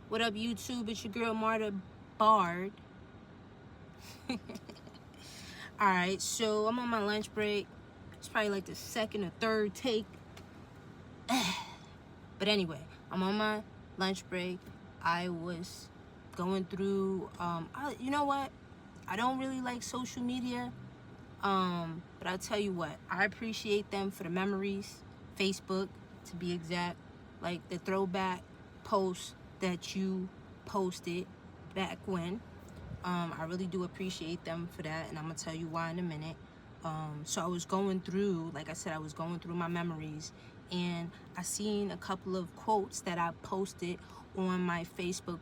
What up, YouTube? It's your girl, Marta Bard. Alright, so I'm on my lunch break. It's probably like the second or third take. But anyway, I'm on my lunch break. I was going through, you know what? I don't really like social media. But I'll tell you what, I appreciate them for the memories. Facebook, to be exact. Like the throwback posts that you posted back when. I really do appreciate them for that, and I'm gonna tell you why in a minute. So I was going through, like I said, I was going through my memories, and I seen a couple of quotes that I posted on my Facebook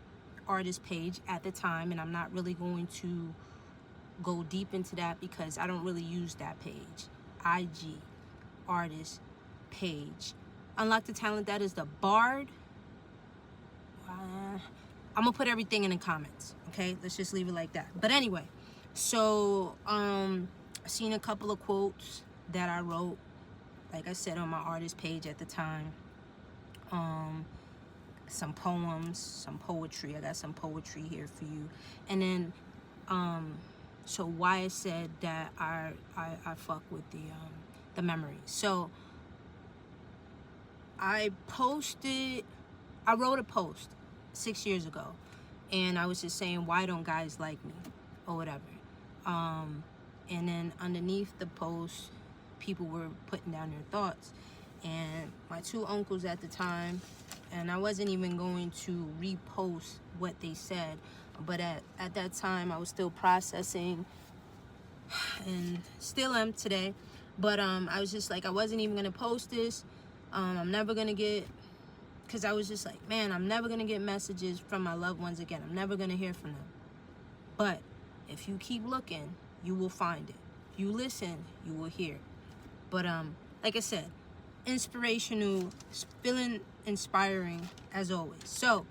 artist page at the time, and I'm not really going to go deep into that because I don't really use that page. IG artist page. Unlock the Talent, that is the Bard. I'm gonna put everything in the comments, okay? Let's just leave it like that. But anyway, so I seen a couple of quotes that I wrote, like I said, on my artist page at the time. Some poems, some poetry. I got some poetry here for you. And then so why I said that I fuck with the memories. So I wrote a post 6 years ago, and I was just saying, why don't guys like me or whatever. And then underneath the post, people were putting down their thoughts, and my two uncles at the time, and I wasn't even going to repost what they said, but at that time I was still processing, and still am today. But I was just like, I wasn't even gonna post this. I'm never gonna get, because I was just like, man, I'm never gonna get messages from my loved ones again. I'm never gonna hear from them. But if you keep looking, you will find it. If you listen, you will hear. But like I said, inspirational, feeling inspiring as always. So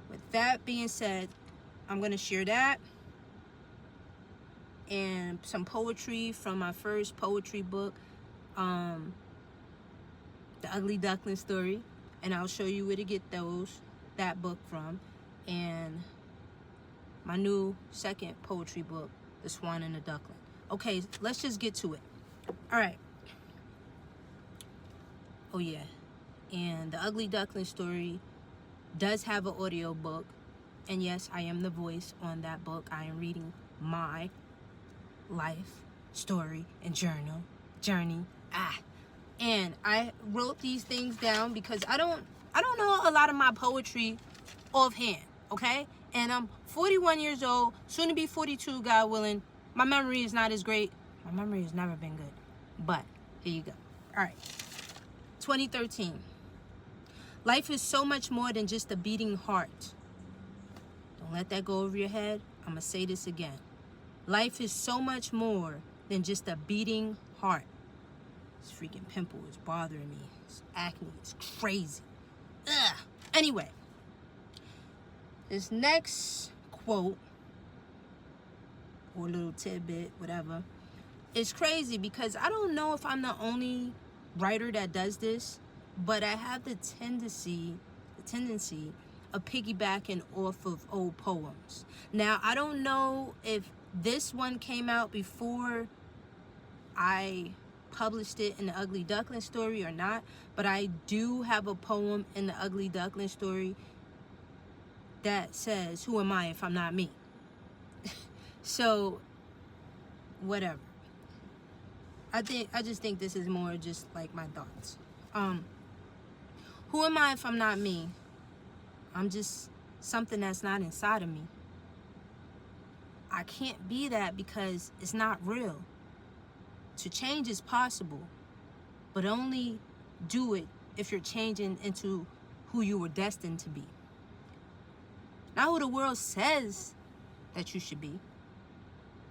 with that being said, I'm gonna share that and some poetry from my first poetry book, The Ugly Duckling Story, and I'll show you where to get that book from, and my new second poetry book, The Swan and the Duckling. Okay, let's just get to it. All right. Oh yeah, and The Ugly Duckling Story does have an audio book, and yes, I am the voice on that book. I am reading my life story and journey. And I wrote these things down because I don't know a lot of my poetry offhand, okay? And I'm 41 years old, soon to be 42, God willing. My memory is not as great. My memory has never been good. But here you go. All right. 2013. Life is so much more than just a beating heart. Don't let that go over your head. I'm going to say this again. Life is so much more than just a beating heart. This freaking pimple is bothering me. This acne is crazy. Ugh. Anyway, this next quote, or little tidbit, whatever, is crazy because I don't know if I'm the only writer that does this, but I have the tendency of piggybacking off of old poems. Now, I don't know if this one came out before I published it in The Ugly Duckling Story or not, but I do have a poem in The Ugly Duckling Story that says, who am I if I'm not me? So, whatever. I just think this is more just like my thoughts. Who am I if I'm not me? I'm just something that's not inside of me. I can't be that because it's not real. To change is possible, but only do it if you're changing into who you were destined to be. Not who the world says that you should be.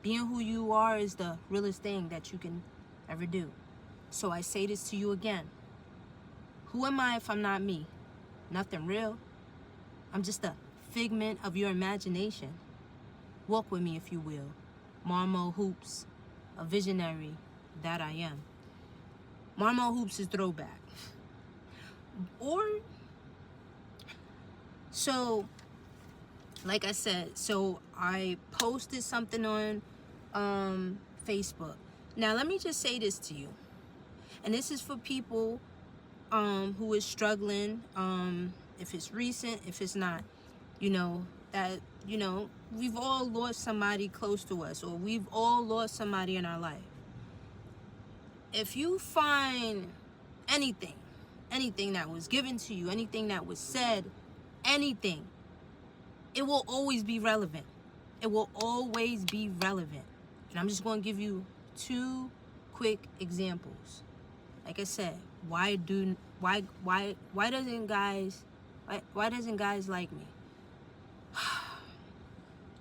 Being who you are is the realest thing that you can ever do. So I say this to you again. Who am I if I'm not me? Nothing real. I'm just a figment of your imagination. Walk with me if you will. Marmo Hoops, a visionary that I am. Marmo Hoops is throwback. So, like I said, so I posted something on Facebook. Now, let me just say this to you. And this is for people who is struggling, if it's recent, if it's not, that, we've all lost somebody close to us, or we've all lost somebody in our life. If you find anything that was given to you, anything that was said, anything, it will always be relevant. It will always be relevant. And I'm just going to give you 2 quick examples. Like I said, why doesn't guys like me?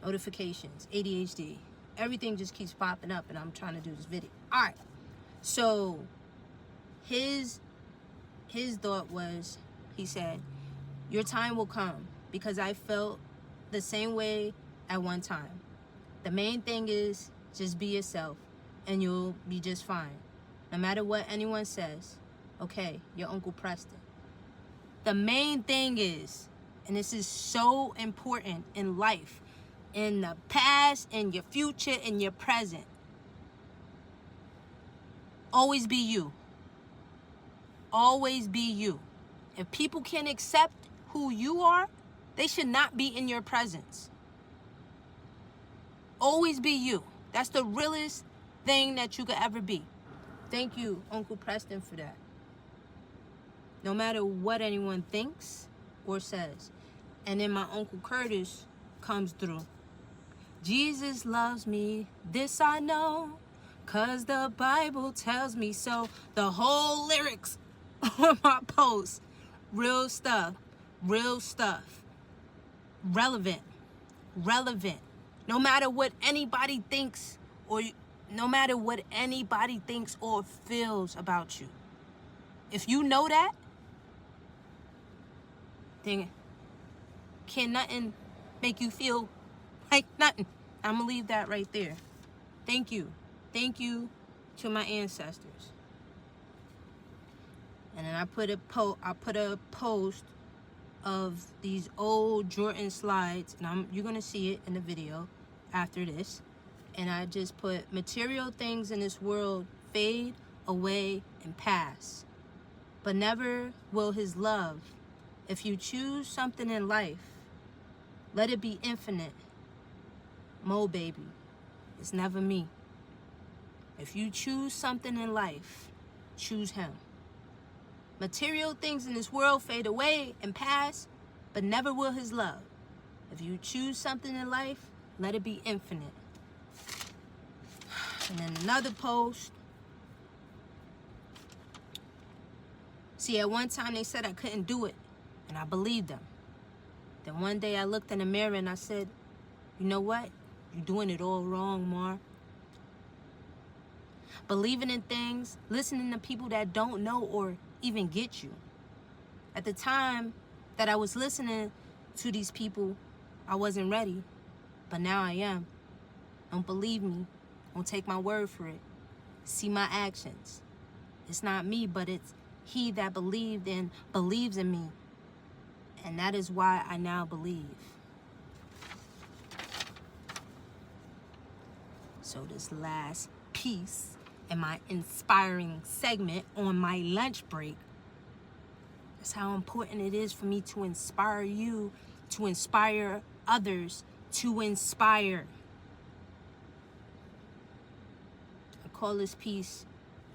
Notifications, ADHD, everything just keeps popping up, and I'm trying to do this video. All right. So his thought was, he said, your time will come, because I felt the same way at one time. The main thing is just be yourself and you'll be just fine. No matter what anyone says. Okay, your Uncle Preston. The main thing is, and this is so important in life, in the past, in your future, in your present, always be you. Always be you. If people can accept who you are, they should not be in your presence. Always be you. That's the realest thing that you could ever be. Thank you, Uncle Preston, for that. No matter what anyone thinks or says. And then my Uncle Curtis comes through. Jesus loves me, this I know, 'cause the Bible tells me so. The whole lyrics on my post. Real stuff. Real stuff. Relevant. Relevant. No matter what anybody thinks, or no matter what anybody thinks or feels about you. If you know that, then can nothing make you feel like nothing. I'm gonna leave that right there. Thank you. Thank you to my ancestors. And then I put a post of these old Jordan slides, and you're gonna see it in the video after this. And I just put, material things in this world fade away and pass, but never will his love. If you choose something in life, let it be infinite. Mo baby, it's never me. If you choose something in life, choose him. Material things in this world fade away and pass, but never will his love. If you choose something in life, let it be infinite. And then another post. See, at one time they said I couldn't do it, and I believed them. Then one day I looked in the mirror and I said, you know what? You're doing it all wrong, Mar. Believing in things, listening to people that don't know or even get you. At the time that I was listening to these people, I wasn't ready, but now I am. Don't believe me. Don't take my word for it. See my actions. It's not me, but it's he that believed and believes in me. And that is why I now believe. So this last piece in my inspiring segment on my lunch break, that's how important it is for me to inspire you, to inspire others, to inspire. I call this piece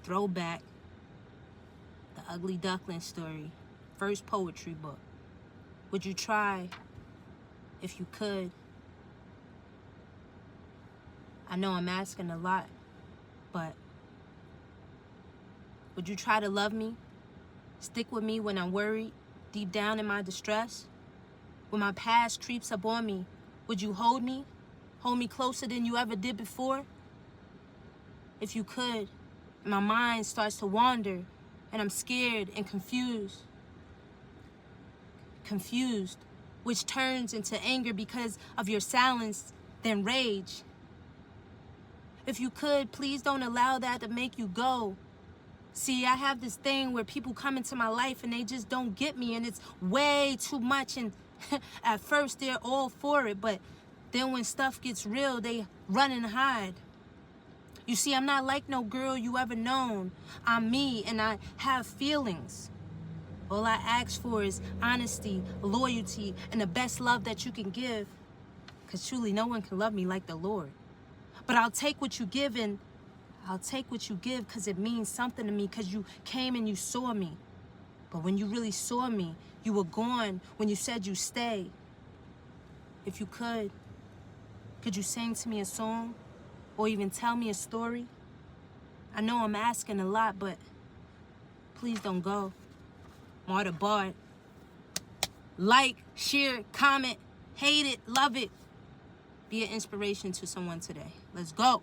Throwback, the Ugly Duckling Story, first poetry book. Would you try if you could? I know I'm asking a lot, but would you try to love me? Stick with me when I'm worried, deep down in my distress? When my past creeps up on me, would you hold me? Hold me closer than you ever did before? If you could, my mind starts to wander, and I'm scared and confused. Confused, which turns into anger because of your silence, then rage. If you could, please don't allow that to make you go. See, I have this thing where people come into my life and they just don't get me, and it's way too much, and At first, they're all for it, but then when stuff gets real, they run and hide. You see, I'm not like no girl you ever known. I'm me, and I have feelings. All I ask for is honesty, loyalty, and the best love that you can give. Because truly, no one can love me like the Lord. But I'll take what you give, and I'll take what you give because it means something to me, because you came and you saw me. But when you really saw me, you were gone when you said you stay. If you could you sing to me a song? Or even tell me a story? I know I'm asking a lot, but please don't go. Martha Bard. Like, share, comment, hate it, love it. Be an inspiration to someone today. Let's go.